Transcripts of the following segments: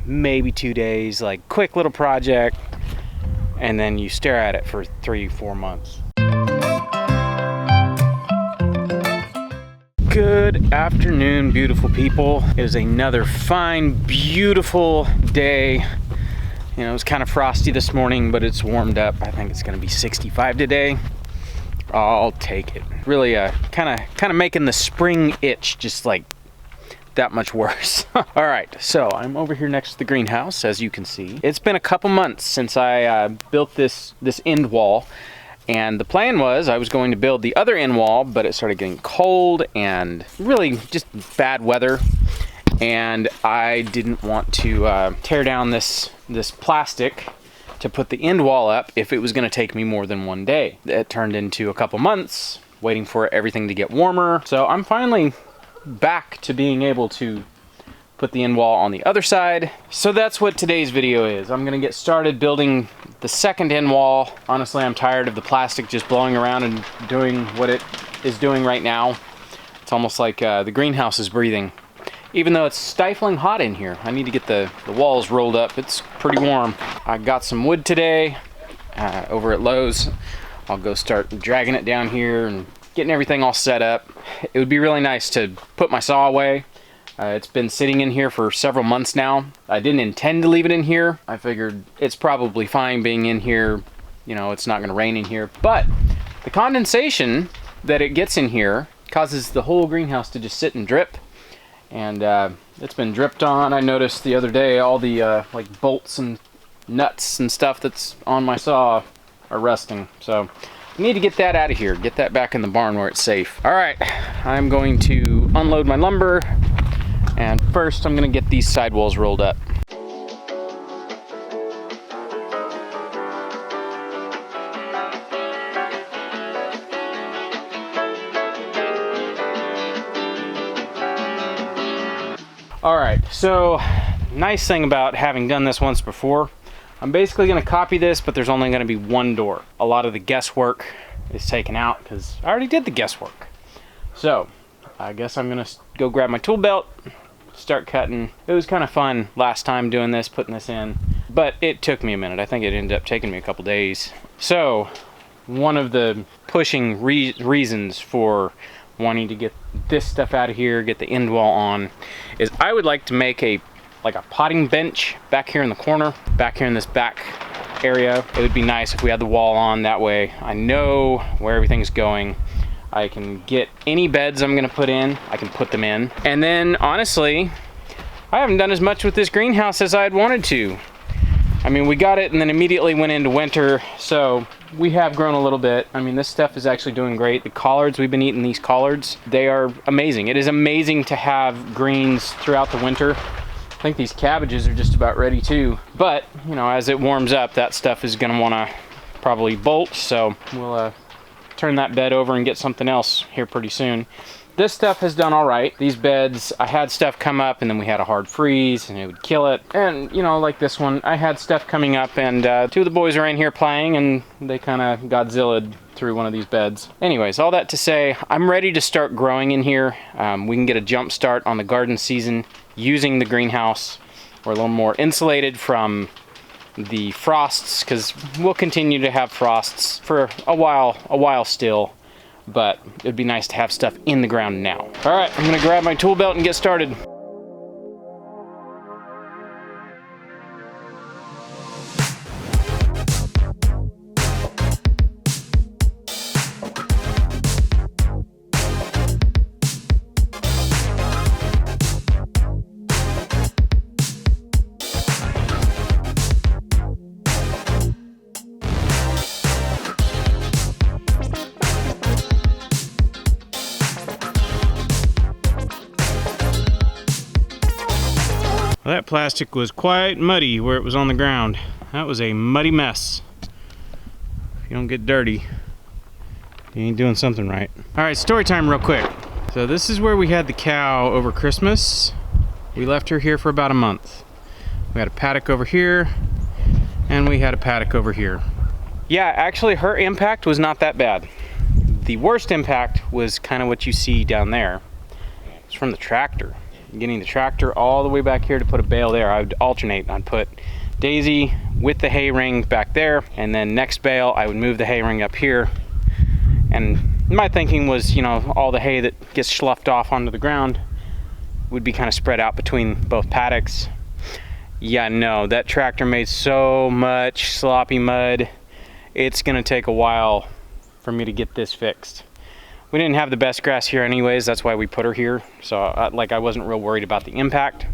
maybe 2 days, like quick little project, and then you stare at it for 3-4 months. Good afternoon, beautiful people. It is another fine, beautiful day. You know, it was kind of frosty this morning, but it's warmed up. I think it's gonna be 65 today. I'll take it. Really kind of making the spring itch just like that much worse. All right, so I'm over here next to the greenhouse, as you can see. It's been a couple months since I built this end wall. And the plan was I was going to build the other end wall, but it started getting cold and really just bad weather. And I didn't want to tear down this plastic to put the end wall up if it was going to take me more than 1 day. It turned into a couple months waiting for everything to get warmer. So I'm finally back to being able to put the end wall on the other side. So that's what today's video is. I'm gonna get started building the second end wall. Honestly, I'm tired of the plastic just blowing around and doing what it is doing right now. It's almost like the greenhouse is breathing. Even though it's stifling hot in here, I need to get the walls rolled up. It's pretty warm. I got some wood today over at Lowe's. I'll go start dragging it down here and getting everything all set up. It would be really nice to put my saw away. It's been sitting in here for several months now. I didn't intend to leave it in here. I figured it's probably fine being in here. You know, it's not gonna rain in here. But the condensation that it gets in here causes the whole greenhouse to just sit and drip. And it's been dripped on. I noticed the other day all the like bolts and nuts and stuff that's on my saw are rusting. So I need to get that out of here. Get that back in the barn where it's safe. All right, I'm going to unload my lumber. And first, I'm gonna get these sidewalls rolled up. All right, so nice thing about having done this once before, I'm basically gonna copy this, but there's only gonna be one door. A lot of the guesswork is taken out because I already did the guesswork. So I guess I'm gonna go grab my tool belt, start cutting. It was kind of fun last time doing this, putting this in, but it took me a minute. I think it ended up taking me a couple days. So one of the pushing reasons for wanting to get this stuff out of here, get the end wall on, is I would like to make like a potting bench back here in the corner, back here in this back area. It would be nice if we had the wall on. That way I know where everything's going. I can get any beds I'm gonna put in, I can put them in. And then honestly, I haven't done as much with this greenhouse as I'd wanted to. I mean, we got it and then immediately went into winter, so we have grown a little bit. I mean, this stuff is actually doing great. The collards, we've been eating these collards. They are amazing. It is amazing to have greens throughout the winter. I think these cabbages are just about ready too. But, you know, as it warms up, that stuff is gonna wanna probably bolt, so we'll turn that bed over and get something else here pretty soon. This stuff has done all right. These beds, I had stuff come up and then we had a hard freeze and it would kill it. And you know, like this one, I had stuff coming up and two of the boys are in here playing and they kind of Godzilla'd through one of these beds. Anyways, all that to say, I'm ready to start growing in here. We can get a jump start on the garden season using the greenhouse. We're a little more insulated from the frosts because we'll continue to have frosts for a while still, but it'd be nice to have stuff in the ground now. All right, I'm gonna grab my tool belt and get started. Well, that plastic was quite muddy where it was on the ground. That was a muddy mess. If you don't get dirty, you ain't doing something right. All right, story time real quick. So this is where we had the cow over Christmas. We left her here for about a month. We had a paddock over here, and we had a paddock over here. Yeah, actually her impact was not that bad. The worst impact was kind of what you see down there. It's from the tractor. getting the tractor all the way back here to put a bale there. I would alternate. I'd put Daisy with the hay ring back there, and then next bale I would move the hay ring up here. And my thinking was, you know, all the hay that gets sloughed off onto the ground would be kind of spread out between both paddocks. Yeah, no, that tractor made so much sloppy mud. It's gonna take a while for me to get this fixed. We didn't have the best grass here anyways, that's why we put her here. So I wasn't real worried about the impact,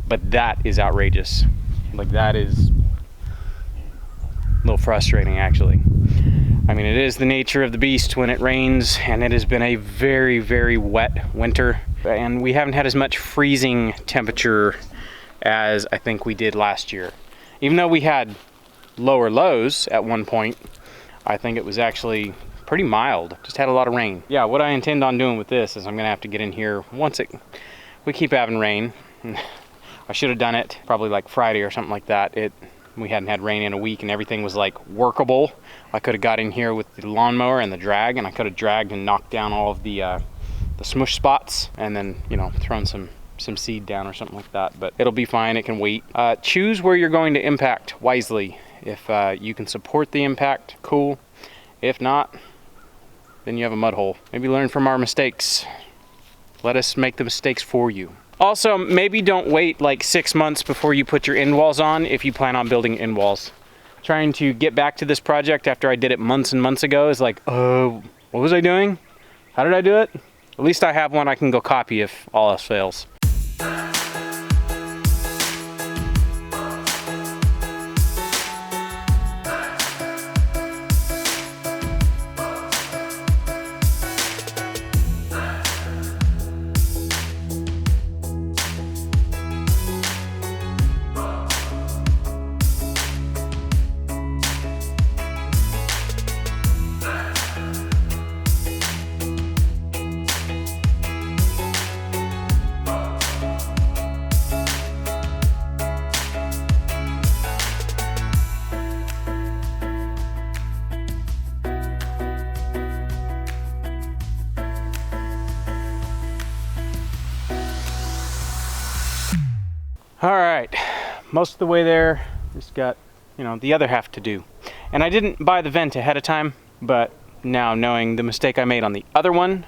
but that is outrageous. Like, that is a little frustrating, actually. I mean, it is the nature of the beast when it rains, and it has been a very, very wet winter. And we haven't had as much freezing temperature as I think we did last year. Even though we had lower lows at one point, I think it was actually pretty mild. Just had a lot of rain. Yeah, what I intend on doing with this is I'm gonna have to get in here once we keep having rain. I should have done it probably like Friday or something like that. We hadn't had rain in a week and everything was like workable. I could have got in here with the lawnmower and the drag, and I could have dragged and knocked down all of the smush spots, and then, you know, thrown some seed down or something like that. But it'll be fine, it can wait. Choose where you're going to impact wisely. If you can support the impact, cool. If not, then you have a mud hole. Maybe learn from our mistakes. Let us make the mistakes for you. Also, maybe don't wait like 6 months before you put your end walls on if you plan on building end walls. Trying to get back to this project after I did it months and months ago is like, oh, what was I doing? How did I do it? At least I have one I can go copy if all else fails. All right, most of the way there, just got, you know, the other half to do. And I didn't buy the vent ahead of time, but now knowing the mistake I made on the other one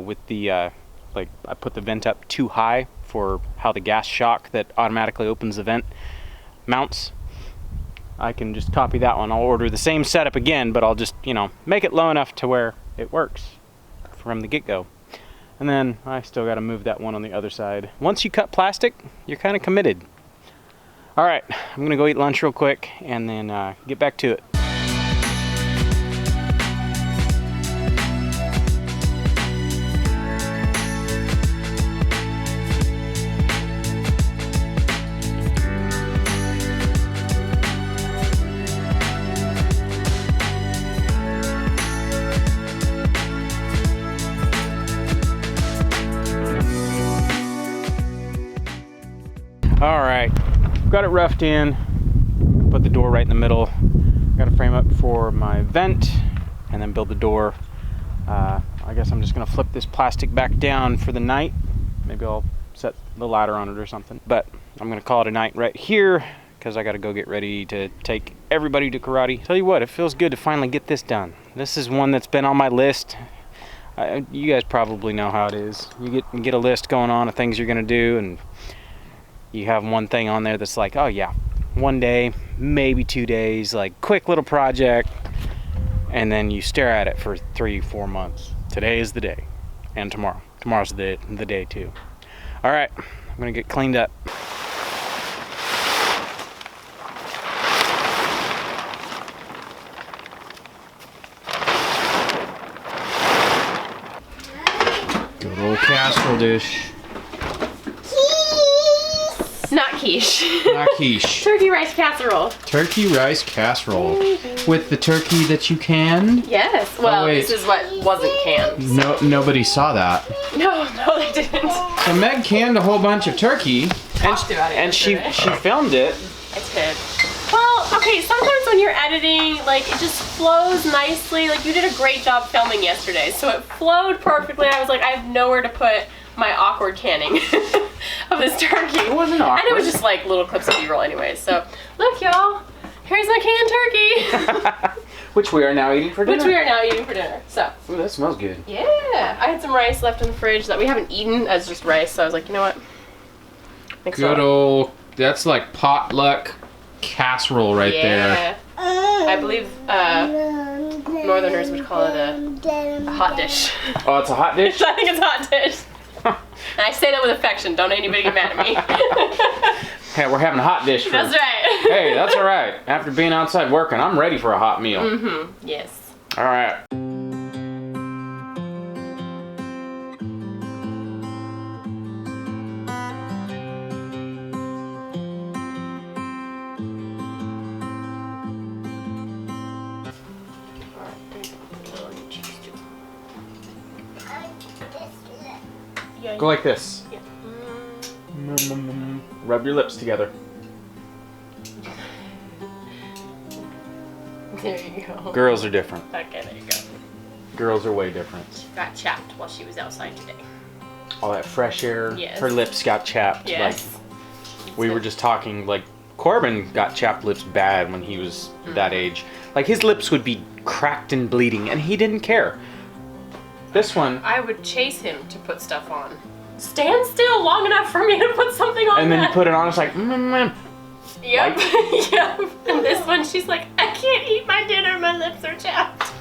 with the, like, I put the vent up too high for how the gas shock that automatically opens the vent mounts, I can just copy that one. I'll order the same setup again, but I'll just, you know, make it low enough to where it works from the get-go. And then I still got to move that one on the other side. Once you cut plastic, you're kind of committed. All right, I'm gonna go eat lunch real quick and then get back to it. All right, got it roughed in, put the door right in the middle. Got to frame up for my vent and then build the door. I guess I'm just gonna flip this plastic back down for the night. Maybe I'll set the ladder on it or something, but I'm gonna call it a night right here because I gotta go get ready to take everybody to karate. Tell you what, it feels good to finally get this done. This is one that's been on my list. You guys probably know how it is. You get a list going on of things you're gonna do, and you have one thing on there that's like, oh yeah, one day, maybe 2 days, like quick little project, and then you stare at it for 3-4 months. Today is the day, and tomorrow's the day too. All right, I'm gonna get cleaned up. Good old casserole dish. Not quiche. Not quiche. Turkey rice casserole. Turkey rice casserole. With the turkey that you canned? Yes. Well, this is what wasn't canned. So. Nobody saw that. No, they didn't. So Meg canned a whole bunch of turkey, and she filmed it. I did. Well, okay, sometimes when you're editing, like, it just flows nicely. Like, you did a great job filming yesterday, so it flowed perfectly. I was like, I have nowhere to put my awkward canning of of this turkey. It wasn't awkward. And it was just like little clips of B-roll anyways. So, look y'all, here's my canned turkey. Which we are now eating for dinner. Which we are now eating for dinner, so. Ooh, that smells good. Yeah, I had some rice left in the fridge that we haven't eaten as just rice, so I was like, you know what? Good old, that's like potluck casserole right there. I believe Northerners would call it a hot dish. Oh, it's a hot dish? I think it's a hot dish. And I say that with affection. Don't anybody get mad at me. Hey, we're having a hot dish. That's right. Hey, that's all right. After being outside working, I'm ready for a hot meal. Mm-hmm. Yes. All right. Go like this. Yeah. Rub your lips together. There you go. Girls are different. Okay, there you go. Girls are way different. Got chapped while she was outside today. All that fresh air. Yes. Her lips got chapped. Yes. Like, we were just talking, like, Corbin got chapped lips bad when he was that age. Like, his lips would be cracked and bleeding, and he didn't care. This one... I would chase him to put stuff on. Stand still long enough for me to put something on. And then that. you put it on, it's like, Yep. Yep. And this one, she's like, I can't eat my dinner. My lips are chapped.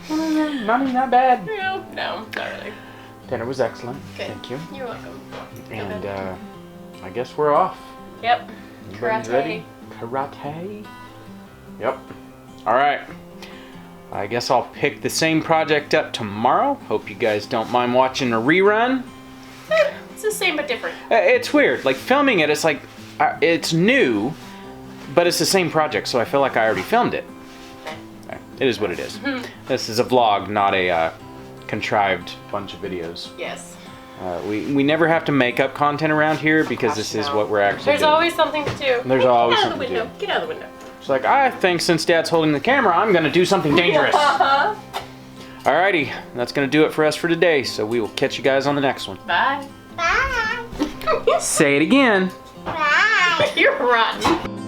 Mommy, not bad. No, not really. Dinner was excellent. Good. Thank you. You're welcome. And I guess we're off. Yep. Everybody's Karate. ready? Karate. Yep. All right. I guess I'll pick the same project up tomorrow. Hope you guys don't mind watching a rerun. It's the same but different. It's weird. Like filming it, it's like it's new, but it's the same project. So I feel like I already filmed it. It is what it is. This is a vlog, not a contrived bunch of videos. Yes. We never have to make up content around here because this is what we're actually There's doing. always something to do. There's always Get out of the something to window. Get out of the window. It's like, I think since Dad's holding the camera, I'm going to do something dangerous. Alrighty, that's going to do it for us for today. So we will catch you guys on the next one. Bye. Bye. Say it again. Bye. You're rotten.